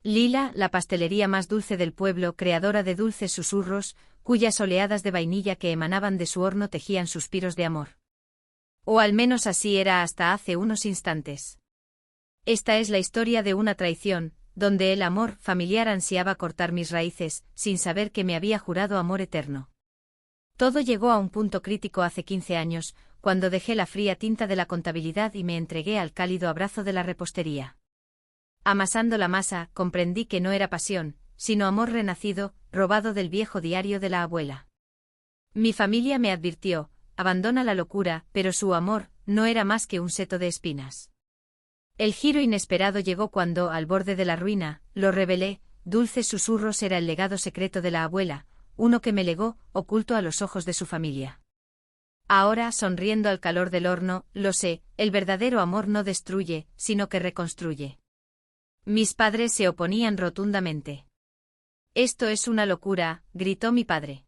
Lila, la pastelería más dulce del pueblo, creadora de dulces susurros, cuyas oleadas de vainilla que emanaban de su horno tejían suspiros de amor. O al menos así era hasta hace unos instantes. Esta es la historia de una traición, donde el amor familiar ansiaba cortar mis raíces, sin saber que me había jurado amor eterno. Todo llegó a un punto crítico hace 15 años, cuando dejé la fría tinta de la contabilidad y me entregué al cálido abrazo de la repostería. Amasando la masa, comprendí que no era pasión, sino amor renacido, robado del viejo diario de la abuela. Mi familia me advirtió, abandona la locura, pero su amor no era más que un seto de espinas. El giro inesperado llegó cuando, al borde de la ruina, lo revelé, dulces susurros era el legado secreto de la abuela, uno que me legó, oculto a los ojos de su familia. Ahora, sonriendo al calor del horno, lo sé, el verdadero amor no destruye, sino que reconstruye. Mis padres se oponían rotundamente. «Esto es una locura», gritó mi padre.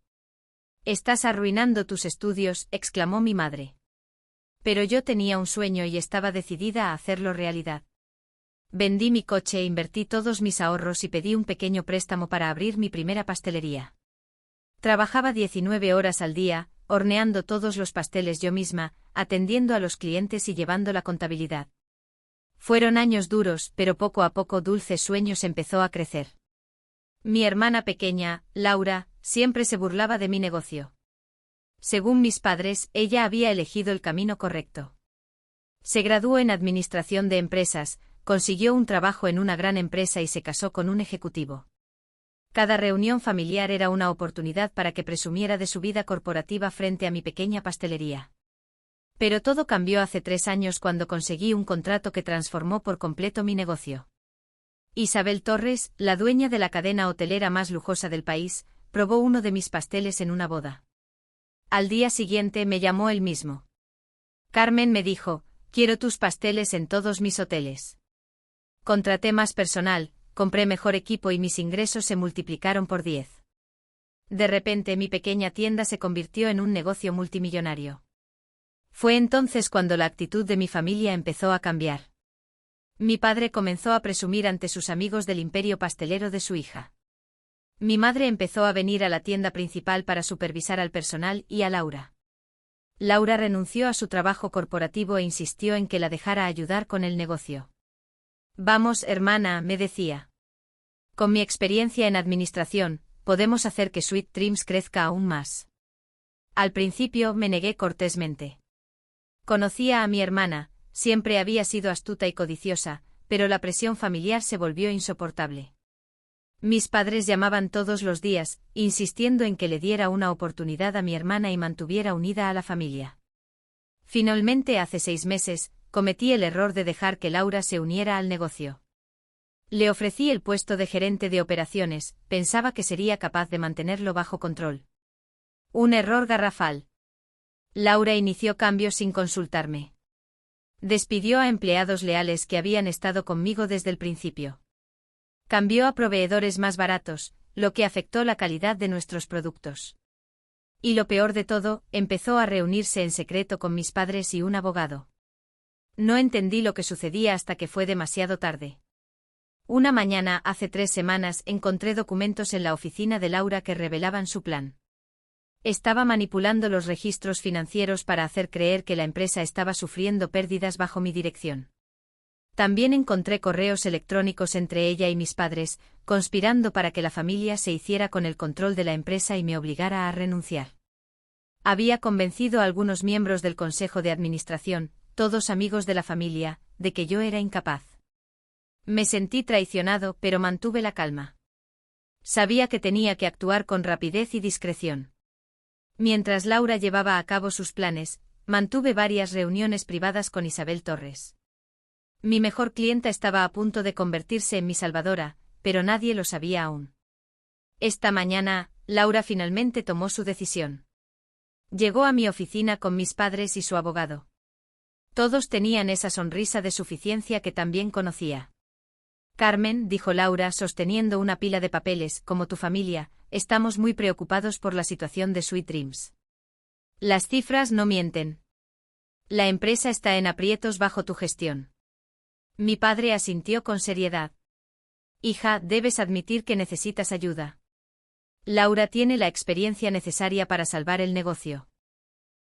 «Estás arruinando tus estudios», exclamó mi madre. Pero yo tenía un sueño y estaba decidida a hacerlo realidad. Vendí mi coche, invertí todos mis ahorros y pedí un pequeño préstamo para abrir mi primera pastelería. Trabajaba 19 horas al día, horneando todos los pasteles yo misma, atendiendo a los clientes y llevando la contabilidad. Fueron años duros, pero poco a poco Dulces Sueños empezó a crecer. Mi hermana pequeña, Laura, siempre se burlaba de mi negocio. Según mis padres, ella había elegido el camino correcto. Se graduó en Administración de Empresas, consiguió un trabajo en una gran empresa y se casó con un ejecutivo. Cada reunión familiar era una oportunidad para que presumiera de su vida corporativa frente a mi pequeña pastelería. Pero todo cambió hace 3 años cuando conseguí un contrato que transformó por completo mi negocio. Isabel Torres, la dueña de la cadena hotelera más lujosa del país, probó uno de mis pasteles en una boda. Al día siguiente me llamó él mismo. Carmen, me dijo, quiero tus pasteles en todos mis hoteles. Contraté más personal, compré mejor equipo y mis ingresos se multiplicaron por 10. De repente mi pequeña tienda se convirtió en un negocio multimillonario. Fue entonces cuando la actitud de mi familia empezó a cambiar. Mi padre comenzó a presumir ante sus amigos del imperio pastelero de su hija. Mi madre empezó a venir a la tienda principal para supervisar al personal y a Laura. Laura renunció a su trabajo corporativo e insistió en que la dejara ayudar con el negocio. Vamos, hermana, me decía. Con mi experiencia en administración, podemos hacer que Sweet Dreams crezca aún más. Al principio me negué cortésmente. Conocía a mi hermana, siempre había sido astuta y codiciosa, pero la presión familiar se volvió insoportable. Mis padres llamaban todos los días, insistiendo en que le diera una oportunidad a mi hermana y mantuviera unida a la familia. Finalmente, hace 6 meses, cometí el error de dejar que Laura se uniera al negocio. Le ofrecí el puesto de gerente de operaciones, pensaba que sería capaz de mantenerlo bajo control. Un error garrafal. Laura inició cambios sin consultarme. Despidió a empleados leales que habían estado conmigo desde el principio. Cambió a proveedores más baratos, lo que afectó la calidad de nuestros productos. Y lo peor de todo, empezó a reunirse en secreto con mis padres y un abogado. No entendí lo que sucedía hasta que fue demasiado tarde. Una mañana, hace 3 semanas, encontré documentos en la oficina de Laura que revelaban su plan. Estaba manipulando los registros financieros para hacer creer que la empresa estaba sufriendo pérdidas bajo mi dirección. También encontré correos electrónicos entre ella y mis padres, conspirando para que la familia se hiciera con el control de la empresa y me obligara a renunciar. Había convencido a algunos miembros del Consejo de Administración, todos amigos de la familia, de que yo era incapaz. Me sentí traicionado, pero mantuve la calma. Sabía que tenía que actuar con rapidez y discreción. Mientras Laura llevaba a cabo sus planes, mantuve varias reuniones privadas con Isabel Torres. Mi mejor clienta estaba a punto de convertirse en mi salvadora, pero nadie lo sabía aún. Esta mañana, Laura finalmente tomó su decisión. Llegó a mi oficina con mis padres y su abogado. Todos tenían esa sonrisa de suficiencia que también conocía. Carmen, dijo Laura sosteniendo una pila de papeles, como tu familia, estamos muy preocupados por la situación de Sweet Dreams. Las cifras no mienten. La empresa está en aprietos bajo tu gestión. Mi padre asintió con seriedad. Hija, debes admitir que necesitas ayuda. Laura tiene la experiencia necesaria para salvar el negocio.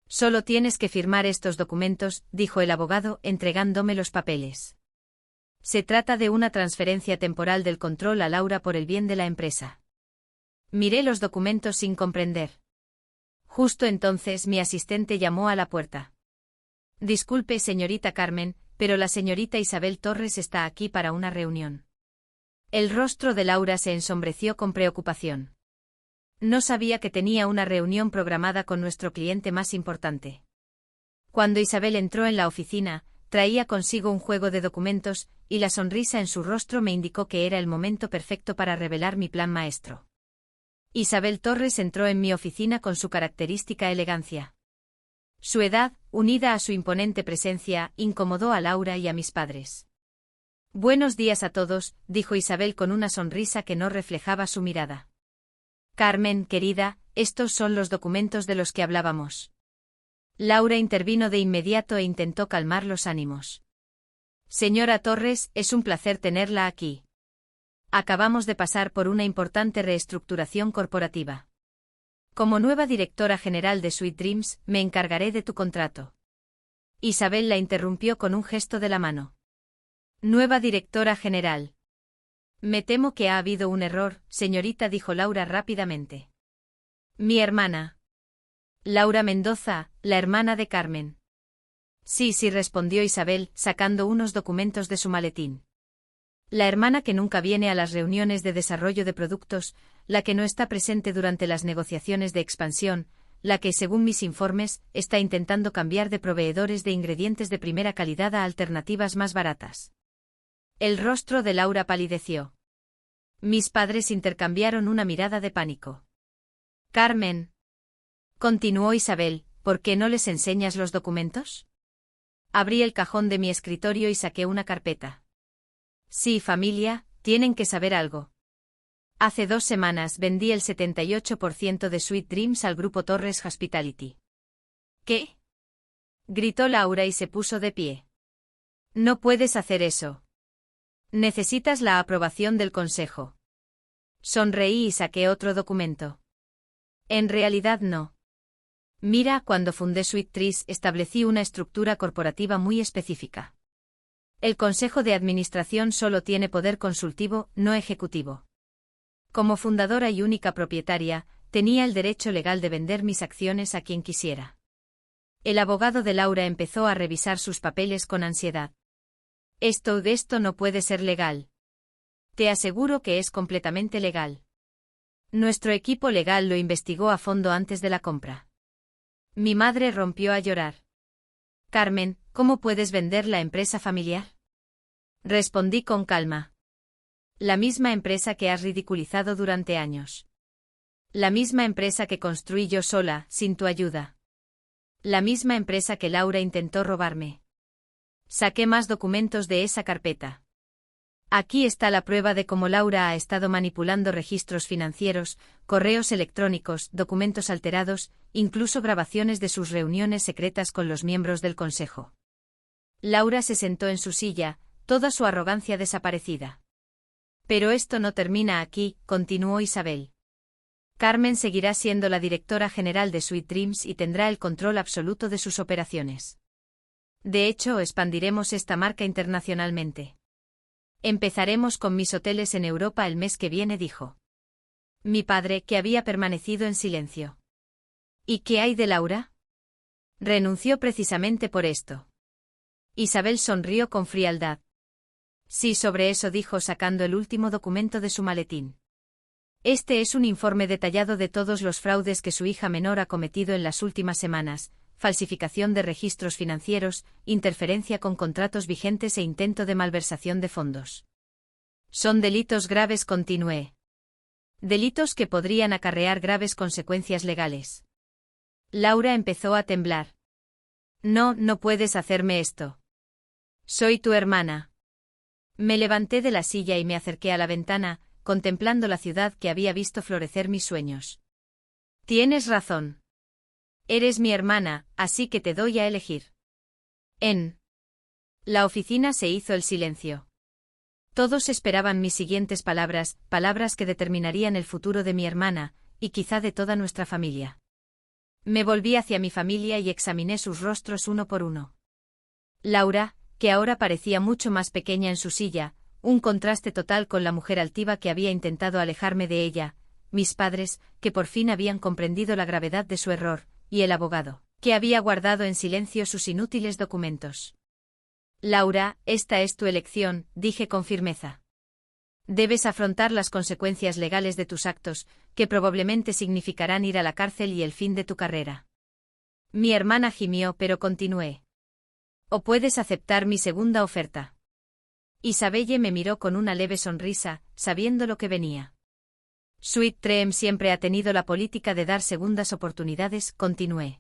Solo tienes que firmar estos documentos, dijo el abogado, entregándome los papeles. Se trata de una transferencia temporal del control a Laura por el bien de la empresa. Miré los documentos sin comprender. Justo entonces mi asistente llamó a la puerta. Disculpe, señorita Carmen, pero la señorita Isabel Torres está aquí para una reunión. El rostro de Laura se ensombreció con preocupación. No sabía que tenía una reunión programada con nuestro cliente más importante. Cuando Isabel entró en la oficina, traía consigo un juego de documentos, y la sonrisa en su rostro me indicó que era el momento perfecto para revelar mi plan maestro. Isabel Torres entró en mi oficina con su característica elegancia. Su edad, unida a su imponente presencia, incomodó a Laura y a mis padres. Buenos días a todos, dijo Isabel con una sonrisa que no reflejaba su mirada. Carmen, querida, estos son los documentos de los que hablábamos. Laura intervino de inmediato e intentó calmar los ánimos. Señora Torres, es un placer tenerla aquí. Acabamos de pasar por una importante reestructuración corporativa. Como nueva directora general de Sweet Dreams, me encargaré de tu contrato. Isabel la interrumpió con un gesto de la mano. Nueva directora general. Me temo que ha habido un error, señorita, dijo Laura rápidamente. Mi hermana. Laura Mendoza, la hermana de Carmen. Sí, respondió Isabel, sacando unos documentos de su maletín. La hermana que nunca viene a las reuniones de desarrollo de productos, la que no está presente durante las negociaciones de expansión, la que, según mis informes, está intentando cambiar de proveedores de ingredientes de primera calidad a alternativas más baratas. El rostro de Laura palideció. Mis padres intercambiaron una mirada de pánico. Carmen. Continuó Isabel, ¿por qué no les enseñas los documentos? Abrí el cajón de mi escritorio y saqué una carpeta. Sí, familia, tienen que saber algo. Hace 2 semanas vendí el 78% de Sweet Dreams al grupo Torres Hospitality. ¿Qué? Gritó Laura y se puso de pie. No puedes hacer eso. Necesitas la aprobación del consejo. Sonreí y saqué otro documento. En realidad no. Mira, cuando fundé Sweet Trees establecí una estructura corporativa muy específica. El Consejo de Administración solo tiene poder consultivo, no ejecutivo. Como fundadora y única propietaria, tenía el derecho legal de vender mis acciones a quien quisiera. El abogado de Laura empezó a revisar sus papeles con ansiedad. Esto no puede ser legal. Te aseguro que es completamente legal. Nuestro equipo legal lo investigó a fondo antes de la compra. Mi madre rompió a llorar. Carmen, ¿cómo puedes vender la empresa familiar? Respondí con calma. La misma empresa que has ridiculizado durante años. La misma empresa que construí yo sola, sin tu ayuda. La misma empresa que Laura intentó robarme. Saqué más documentos de esa carpeta. Aquí está la prueba de cómo Laura ha estado manipulando registros financieros, correos electrónicos, documentos alterados, incluso grabaciones de sus reuniones secretas con los miembros del consejo. Laura se sentó en su silla, toda su arrogancia desaparecida. Pero esto no termina aquí, continuó Isabel. Carmen seguirá siendo la directora general de Sweet Dreams y tendrá el control absoluto de sus operaciones. De hecho, expandiremos esta marca internacionalmente. Empezaremos con mis hoteles en Europa el mes que viene, dijo. Mi padre, que había permanecido en silencio. ¿Y qué hay de Laura? Renunció precisamente por esto. Isabel sonrió con frialdad. Sí, sobre eso, dijo sacando el último documento de su maletín. Este es un informe detallado de todos los fraudes que su hija menor ha cometido en las últimas semanas: falsificación de registros financieros, interferencia con contratos vigentes e intento de malversación de fondos. Son delitos graves, continué. Delitos que podrían acarrear graves consecuencias legales. Laura empezó a temblar. No puedes hacerme esto. Soy tu hermana. Me levanté de la silla y me acerqué a la ventana, contemplando la ciudad que había visto florecer mis sueños. Tienes razón. Eres mi hermana, así que te doy a elegir. En la oficina se hizo el silencio. Todos esperaban mis siguientes palabras, palabras que determinarían el futuro de mi hermana, y quizá de toda nuestra familia. Me volví hacia mi familia y examiné sus rostros uno por uno. Laura, que ahora parecía mucho más pequeña en su silla, un contraste total con la mujer altiva que había intentado alejarme de ella, mis padres, que por fin habían comprendido la gravedad de su error, y el abogado, que había guardado en silencio sus inútiles documentos. Laura, esta es tu elección, dije con firmeza. Debes afrontar las consecuencias legales de tus actos, que probablemente significarán ir a la cárcel y el fin de tu carrera. Mi hermana gimió, pero continué. O puedes aceptar mi segunda oferta. Isabelle me miró con una leve sonrisa, sabiendo lo que venía. Sweet Dream siempre ha tenido la política de dar segundas oportunidades, continué.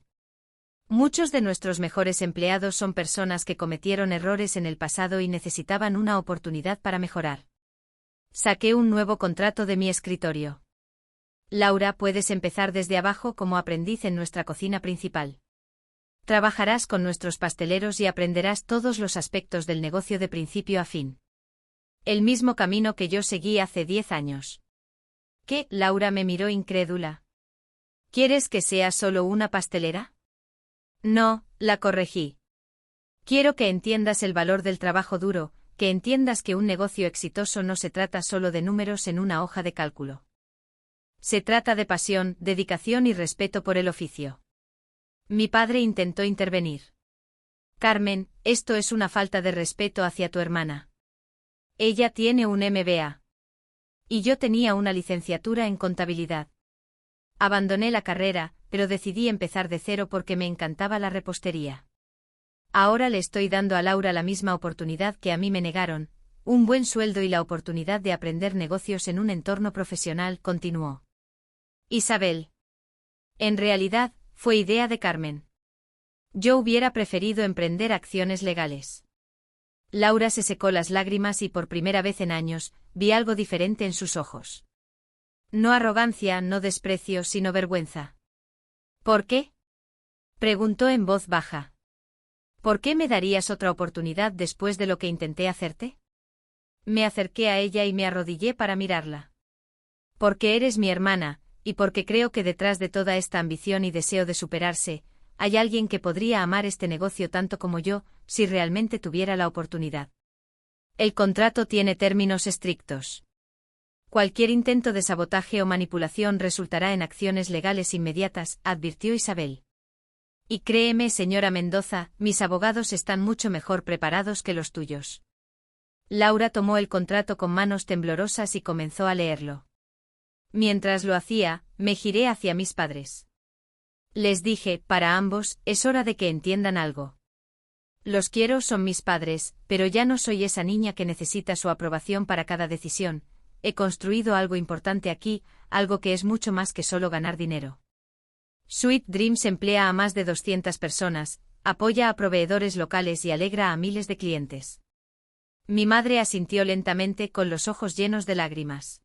Muchos de nuestros mejores empleados son personas que cometieron errores en el pasado y necesitaban una oportunidad para mejorar. Saqué un nuevo contrato de mi escritorio. Laura, puedes empezar desde abajo como aprendiz en nuestra cocina principal. Trabajarás con nuestros pasteleros y aprenderás todos los aspectos del negocio de principio a fin. El mismo camino que yo seguí hace 10 años. ¿Qué? Laura me miró incrédula. ¿Quieres que sea solo una pastelera? No, la corregí. Quiero que entiendas el valor del trabajo duro, que entiendas que un negocio exitoso no se trata solo de números en una hoja de cálculo. Se trata de pasión, dedicación y respeto por el oficio. Mi padre intentó intervenir. Carmen, esto es una falta de respeto hacia tu hermana. Ella tiene un MBA. Y yo tenía una licenciatura en contabilidad. Abandoné la carrera, pero decidí empezar de cero porque me encantaba la repostería. Ahora le estoy dando a Laura la misma oportunidad que a mí me negaron, un buen sueldo y la oportunidad de aprender negocios en un entorno profesional, continuó. Isabel. En realidad, fue idea de Carmen. Yo hubiera preferido emprender acciones legales. Laura se secó las lágrimas y por primera vez en años, vi algo diferente en sus ojos. No arrogancia, no desprecio, sino vergüenza. ¿Por qué? Preguntó en voz baja. ¿Por qué me darías otra oportunidad después de lo que intenté hacerte? Me acerqué a ella y me arrodillé para mirarla. Porque eres mi hermana, y porque creo que detrás de toda esta ambición y deseo de superarse, hay alguien que podría amar este negocio tanto como yo, si realmente tuviera la oportunidad. El contrato tiene términos estrictos. Cualquier intento de sabotaje o manipulación resultará en acciones legales inmediatas, advirtió Isabel. Y créeme, señora Mendoza, mis abogados están mucho mejor preparados que los tuyos. Laura tomó el contrato con manos temblorosas y comenzó a leerlo. Mientras lo hacía, me giré hacia mis padres. Les dije, para ambos, es hora de que entiendan algo. Los quiero, son mis padres, pero ya no soy esa niña que necesita su aprobación para cada decisión. He construido algo importante aquí, algo que es mucho más que solo ganar dinero. Sweet Dreams emplea a más de 200 personas, apoya a proveedores locales y alegra a miles de clientes. Mi madre asintió lentamente con los ojos llenos de lágrimas.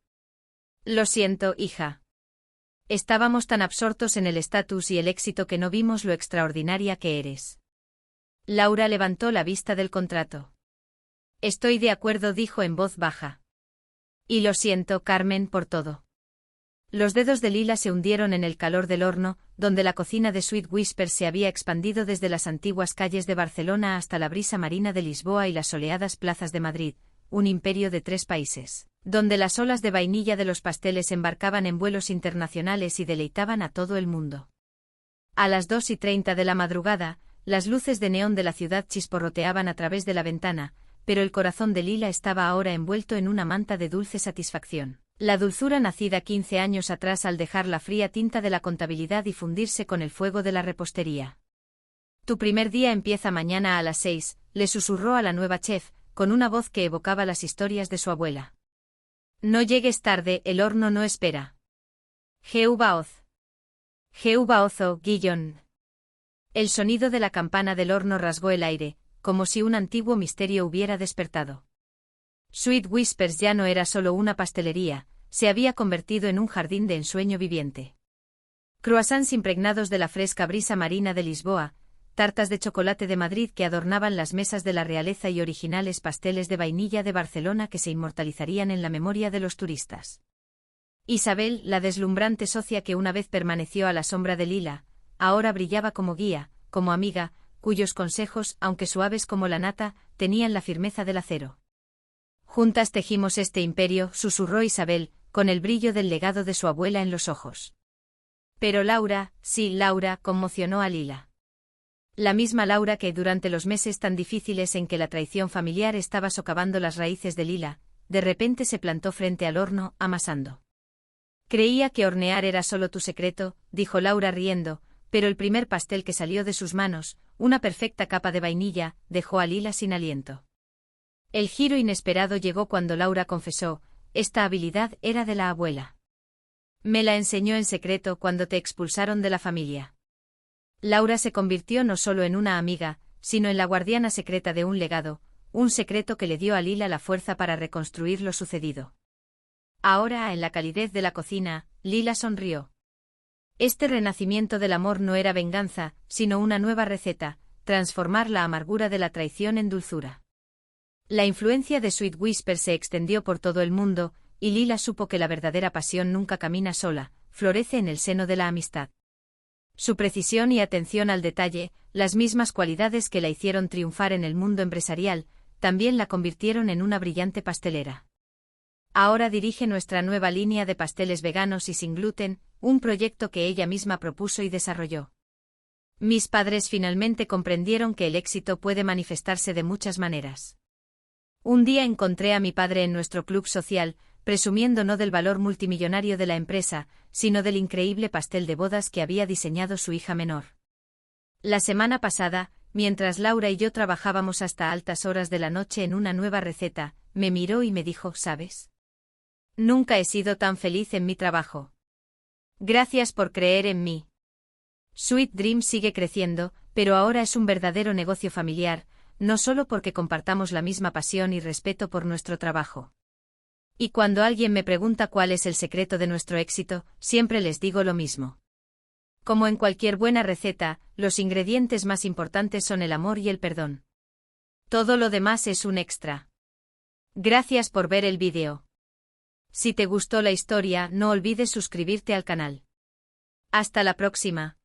Lo siento, hija. Estábamos tan absortos en el estatus y el éxito que no vimos lo extraordinaria que eres. Laura levantó la vista del contrato. Estoy de acuerdo, dijo en voz baja. Y lo siento, Carmen, por todo. Los dedos de Lila se hundieron en el calor del horno, donde la cocina de Sweet Whispers se había expandido desde las antiguas calles de Barcelona hasta la brisa marina de Lisboa y las soleadas plazas de Madrid, un imperio de 3 países, donde las olas de vainilla de los pasteles embarcaban en vuelos internacionales y deleitaban a todo el mundo. A las 2:30 de la madrugada, las luces de neón de la ciudad chisporroteaban a través de la ventana, pero el corazón de Lila estaba ahora envuelto en una manta de dulce satisfacción. La dulzura nacida 15 años atrás al dejar la fría tinta de la contabilidad y fundirse con el fuego de la repostería. Tu primer día empieza mañana a las 6, le susurró a la nueva chef, con una voz que evocaba las historias de su abuela. No llegues tarde, el horno no espera. Jehová Oz. Jehová Ozo, Guillón. El sonido de la campana del horno rasgó el aire, como si un antiguo misterio hubiera despertado. Sweet Whispers ya no era solo una pastelería, se había convertido en un jardín de ensueño viviente. Croissants impregnados de la fresca brisa marina de Lisboa, tartas de chocolate de Madrid que adornaban las mesas de la realeza y originales pasteles de vainilla de Barcelona que se inmortalizarían en la memoria de los turistas. Isabel, la deslumbrante socia que una vez permaneció a la sombra de Lila, ahora brillaba como guía, como amiga, cuyos consejos, aunque suaves como la nata, tenían la firmeza del acero. Juntas tejimos este imperio, susurró Isabel, con el brillo del legado de su abuela en los ojos. Pero Laura, sí, Laura, conmocionó a Lila. La misma Laura que, durante los meses tan difíciles en que la traición familiar estaba socavando las raíces de Lila, de repente se plantó frente al horno, amasando. Creía que hornear era solo tu secreto, dijo Laura riendo, pero el primer pastel que salió de sus manos, una perfecta capa de vainilla, dejó a Lila sin aliento. El giro inesperado llegó cuando Laura confesó: esta habilidad era de la abuela. Me la enseñó en secreto cuando te expulsaron de la familia. Laura se convirtió no solo en una amiga, sino en la guardiana secreta de un legado, un secreto que le dio a Lila la fuerza para reconstruir lo sucedido. Ahora, en la calidez de la cocina, Lila sonrió. Este renacimiento del amor no era venganza, sino una nueva receta: transformar la amargura de la traición en dulzura. La influencia de Sweet Whisper se extendió por todo el mundo, y Lila supo que la verdadera pasión nunca camina sola, florece en el seno de la amistad. Su precisión y atención al detalle, las mismas cualidades que la hicieron triunfar en el mundo empresarial, también la convirtieron en una brillante pastelera. Ahora dirige nuestra nueva línea de pasteles veganos y sin gluten, un proyecto que ella misma propuso y desarrolló. Mis padres finalmente comprendieron que el éxito puede manifestarse de muchas maneras. Un día encontré a mi padre en nuestro club social, presumiendo no del valor multimillonario de la empresa, sino del increíble pastel de bodas que había diseñado su hija menor. La semana pasada, mientras Laura y yo trabajábamos hasta altas horas de la noche en una nueva receta, me miró y me dijo: ¿sabes? Nunca he sido tan feliz en mi trabajo. Gracias por creer en mí. Sweet Dream sigue creciendo, pero ahora es un verdadero negocio familiar, no solo porque compartamos la misma pasión y respeto por nuestro trabajo. Y cuando alguien me pregunta cuál es el secreto de nuestro éxito, siempre les digo lo mismo. Como en cualquier buena receta, los ingredientes más importantes son el amor y el perdón. Todo lo demás es un extra. Gracias por ver el vídeo. Si te gustó la historia, no olvides suscribirte al canal. Hasta la próxima.